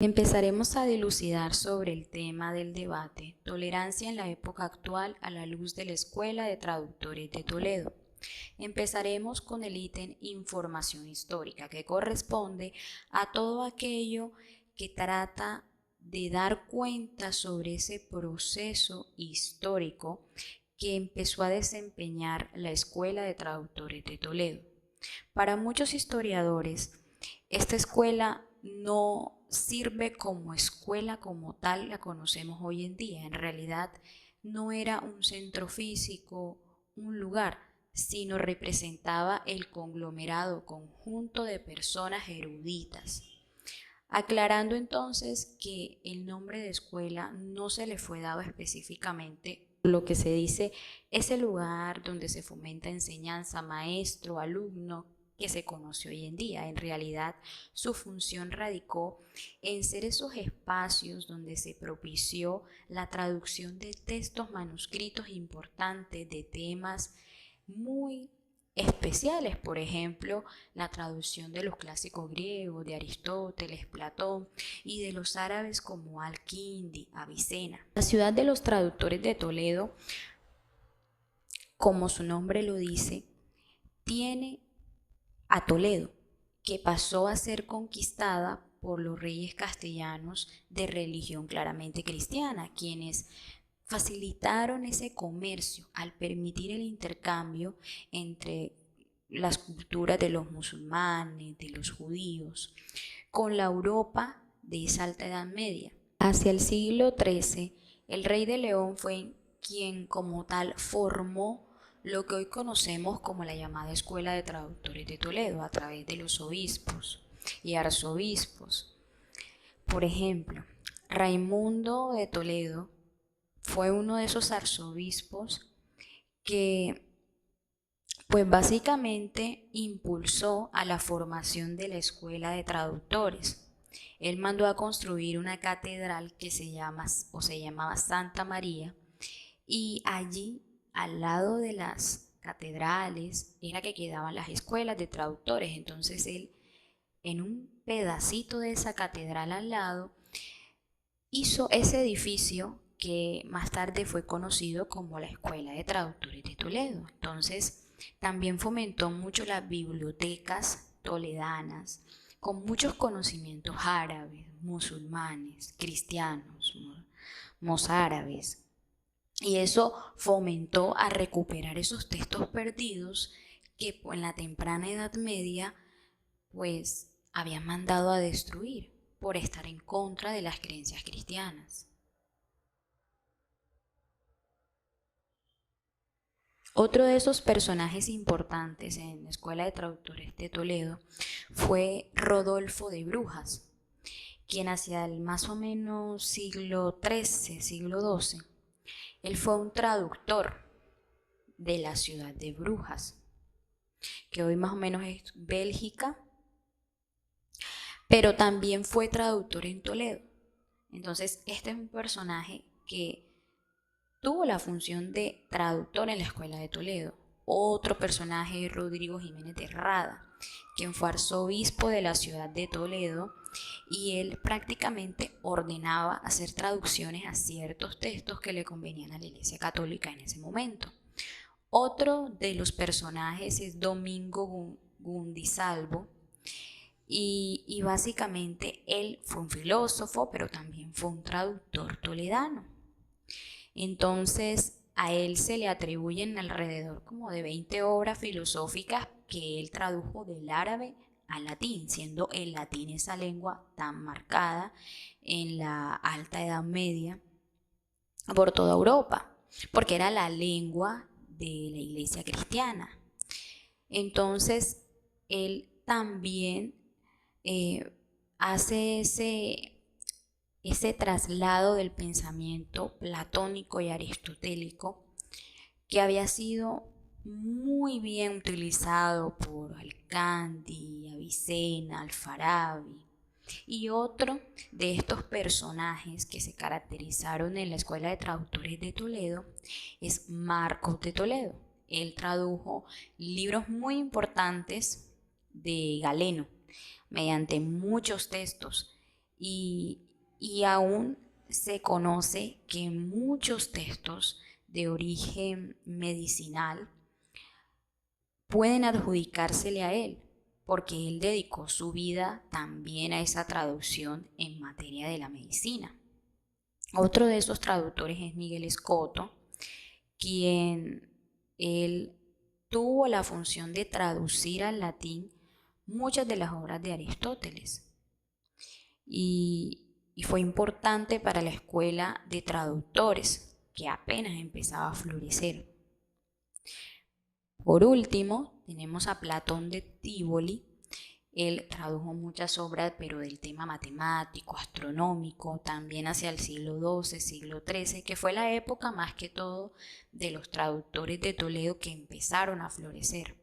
Empezaremos a dilucidar sobre el tema del debate, tolerancia en la época actual a la luz de la Escuela de Traductores de Toledo. Empezaremos con el ítem información histórica, que corresponde a todo aquello que trata de dar cuenta sobre ese proceso histórico que empezó a desempeñar la Escuela de Traductores de Toledo. Para muchos historiadores, esta escuela no sirve como escuela como tal la conocemos hoy en día. En realidad no era un centro físico, un lugar, sino representaba el conglomerado, conjunto de personas eruditas. Aclarando entonces que el nombre de escuela no se le fue dado específicamente, lo que se dice es el lugar donde se fomenta enseñanza maestro, alumno, que se conoce hoy en día. En realidad, su función radicó en ser esos espacios donde se propició la traducción de textos manuscritos importantes de temas muy especiales, por ejemplo, la traducción de los clásicos griegos, de Aristóteles, Platón y de los árabes como Al-Kindi, Avicena. La ciudad de los traductores de Toledo, como su nombre lo dice, tiene a Toledo, que pasó a ser conquistada por los reyes castellanos de religión claramente cristiana, quienes facilitaron ese comercio al permitir el intercambio entre las culturas de los musulmanes, de los judíos, con la Europa de esa alta edad media. Hacia el siglo XIII, el rey de León fue quien como tal formó lo que hoy conocemos como la llamada Escuela de Traductores de Toledo a través de los obispos y arzobispos. Por ejemplo, Raimundo de Toledo fue uno de esos arzobispos que pues básicamente impulsó a la formación de la Escuela de Traductores. Él mandó a construir una catedral que se llamaba Santa María, y allí al lado de las catedrales era que quedaban las escuelas de traductores. Entonces él, en un pedacito de esa catedral al lado, hizo ese edificio que más tarde fue conocido como la Escuela de Traductores de Toledo. Entonces también fomentó mucho las bibliotecas toledanas con muchos conocimientos árabes, musulmanes, cristianos, mozárabes, y eso fomentó a recuperar esos textos perdidos que en la temprana Edad Media pues habían mandado a destruir por estar en contra de las creencias cristianas. Otro de esos personajes importantes en la Escuela de Traductores de Toledo fue Rodolfo de Brujas, quien hacia el más o menos siglo XIII, siglo XII, él fue un traductor de la ciudad de Brujas, que hoy más o menos es Bélgica, pero también fue traductor en Toledo. Entonces, este es un personaje que tuvo la función de traductor en la Escuela de Toledo. Otro personaje es Rodrigo Jiménez de Rada, quien fue arzobispo de la ciudad de Toledo, y él prácticamente ordenaba hacer traducciones a ciertos textos que le convenían a la Iglesia Católica en ese momento. Otro de los personajes es Domingo Gundisalvo, y básicamente él fue un filósofo, pero también fue un traductor toledano. Entonces a él se le atribuyen alrededor como de 20 obras filosóficas que él tradujo del árabe al latín, siendo el latín esa lengua tan marcada en la Alta Edad Media por toda Europa, porque era la lengua de la iglesia cristiana. Entonces él también hace ese traslado del pensamiento platónico y aristotélico que había sido muy bien utilizado por Al-Kindi, Avicena, Al-Farabi y otro de estos personajes que se caracterizaron en la Escuela de Traductores de Toledo es Marcos de Toledo. Él tradujo libros muy importantes de Galeno mediante muchos textos, y, y aún se conoce que muchos textos de origen medicinal pueden adjudicársele a él, porque él dedicó su vida también a esa traducción en materia de la medicina. Otro de esos traductores es Miguel Escoto, quien él tuvo la función de traducir al latín muchas de las obras de Aristóteles y fue importante para la escuela de traductores que apenas empezaba a florecer. Por último, tenemos a Platón de Tívoli. Él tradujo muchas obras, pero del tema matemático, astronómico, también hacia el siglo XII, siglo XIII, que fue la época más que todo de los traductores de Toledo que empezaron a florecer.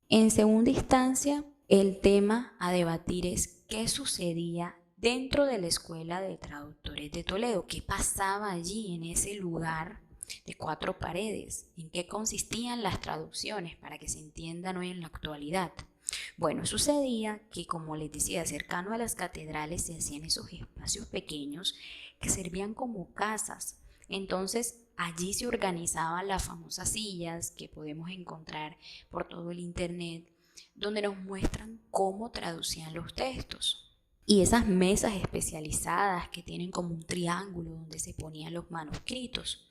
En segunda instancia, el tema a debatir es qué sucedía dentro de la escuela de traductores de Toledo, qué pasaba allí en ese lugar de cuatro paredes, en qué consistían las traducciones para que se entiendan hoy en la actualidad. Bueno, sucedía que, como les decía, cercano a las catedrales se hacían esos espacios pequeños que servían como casas. Entonces, allí se organizaban las famosas sillas que podemos encontrar por todo el internet, donde nos muestran cómo traducían los textos. Y esas mesas especializadas que tienen como un triángulo donde se ponían los manuscritos.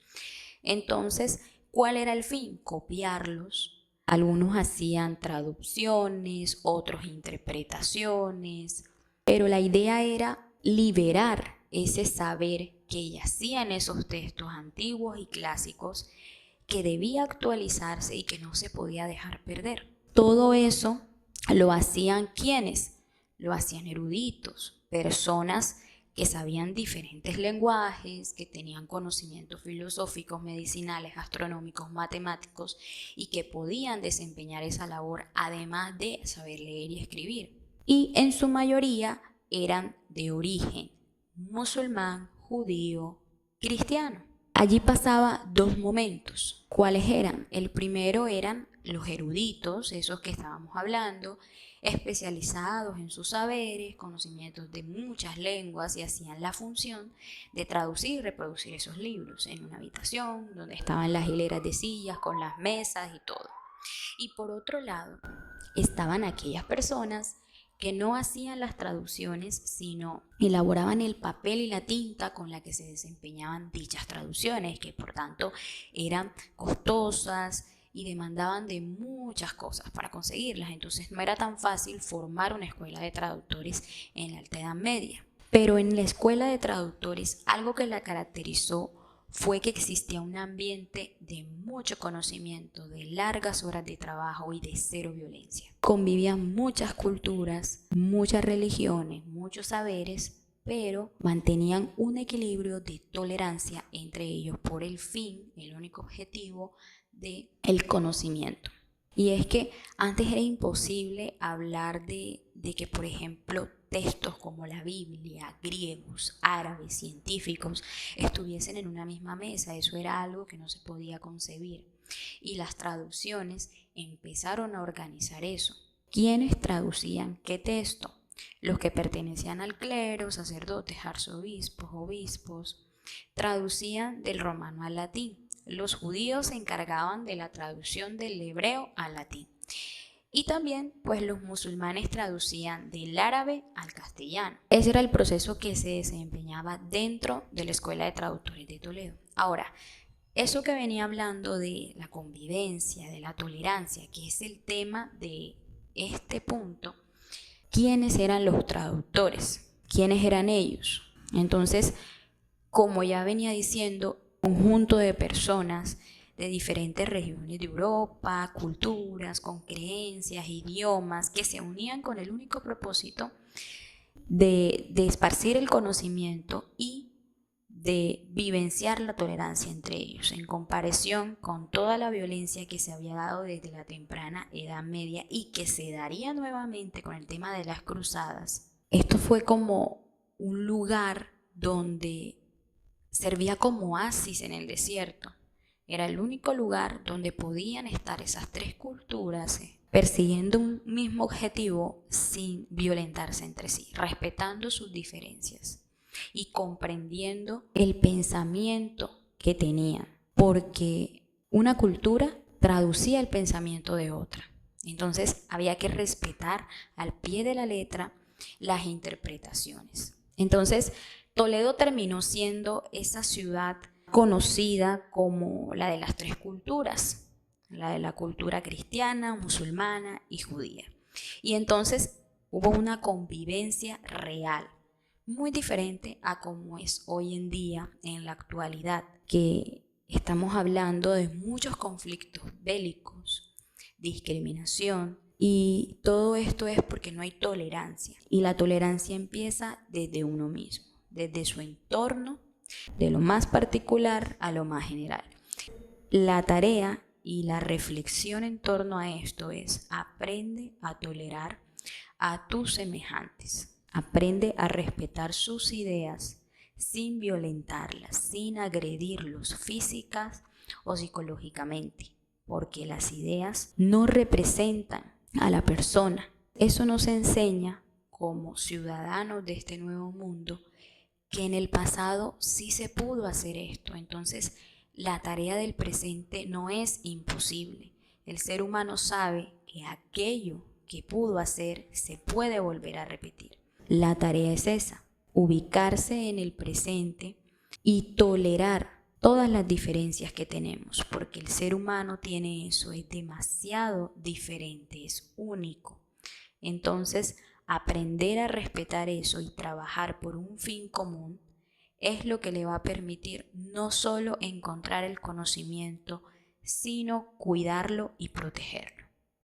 Entonces, ¿cuál era el fin? Copiarlos. Algunos hacían traducciones, otros interpretaciones, pero la idea era liberar ese saber que yacía en esos textos antiguos y clásicos, que debía actualizarse y que no se podía dejar perder. Todo eso lo hacían ¿quiénes? Lo hacían eruditos, personas que sabían diferentes lenguajes, que tenían conocimientos filosóficos, medicinales, astronómicos, matemáticos y que podían desempeñar esa labor además de saber leer y escribir. Y en su mayoría eran de origen musulmán, judío, cristiano. Allí pasaba dos momentos. ¿Cuáles eran? El primero eran los eruditos, esos que estábamos hablando, especializados en sus saberes, conocimientos de muchas lenguas y hacían la función de traducir y reproducir esos libros en una habitación donde estaban las hileras de sillas con las mesas y todo. Y por otro lado, estaban aquellas personas que no hacían las traducciones, sino elaboraban el papel y la tinta con la que se desempeñaban dichas traducciones, que por tanto eran costosas y demandaban de muchas cosas para conseguirlas. Entonces no era tan fácil formar una escuela de traductores en la Alta Edad Media. Pero en la escuela de traductores algo que la caracterizó fue que existía un ambiente de mucho conocimiento, de largas horas de trabajo y de cero violencia. Convivían muchas culturas, muchas religiones, muchos saberes, pero mantenían un equilibrio de tolerancia entre ellos por el fin, el único objetivo del conocimiento. Y es que antes era imposible hablar de que, por ejemplo, textos como la Biblia, griegos, árabes, científicos, estuviesen en una misma mesa. Eso era algo que no se podía concebir. Y las traducciones empezaron a organizar eso. ¿Quiénes traducían qué texto? Los que pertenecían al clero, sacerdotes, arzobispos, obispos, traducían del romano al latín. Los judíos se encargaban de la traducción del hebreo al latín. Y también, pues los musulmanes traducían del árabe al castellano. Ese era el proceso que se desempeñaba dentro de la Escuela de Traductores de Toledo. Ahora, eso que venía hablando de la convivencia, de la tolerancia, que es el tema de este punto, ¿quiénes eran los traductores? ¿Quiénes eran ellos? Entonces, como ya venía diciendo, conjunto de personas de diferentes regiones de Europa, culturas, con creencias, idiomas, que se unían con el único propósito de esparcir el conocimiento y de vivenciar la tolerancia entre ellos, en comparación con toda la violencia que se había dado desde la temprana Edad Media y que se daría nuevamente con el tema de las cruzadas. Esto fue como un lugar donde servía como oasis en el desierto. Era el único lugar donde podían estar esas tres culturas, persiguiendo un mismo objetivo sin violentarse entre sí, respetando sus diferencias y comprendiendo el pensamiento que tenían, porque una cultura traducía el pensamiento de otra. Entonces había que respetar al pie de la letra las interpretaciones. Entonces Toledo terminó siendo esa ciudad conocida como la de las tres culturas, la de la cultura cristiana, musulmana y judía. Y entonces hubo una convivencia real, muy diferente a como es hoy en día en la actualidad, que estamos hablando de muchos conflictos bélicos, discriminación, y todo esto es porque no hay tolerancia. Y la tolerancia empieza desde uno mismo, desde su entorno, de lo más particular a lo más general. La tarea y la reflexión en torno a esto es: aprende a tolerar a tus semejantes. Aprende a respetar sus ideas sin violentarlas, sin agredirlos físicas o psicológicamente, porque las ideas no representan a la persona. Eso nos enseña como ciudadanos de este nuevo mundo que en el pasado sí se pudo hacer esto. Entonces, la tarea del presente no es imposible. El ser humano sabe que aquello que pudo hacer se puede volver a repetir. La tarea es esa: ubicarse en el presente y tolerar todas las diferencias que tenemos, porque el ser humano tiene eso, es demasiado diferente, es único. Entonces, aprender a respetar eso y trabajar por un fin común es lo que le va a permitir no solo encontrar el conocimiento, sino cuidarlo y protegerlo.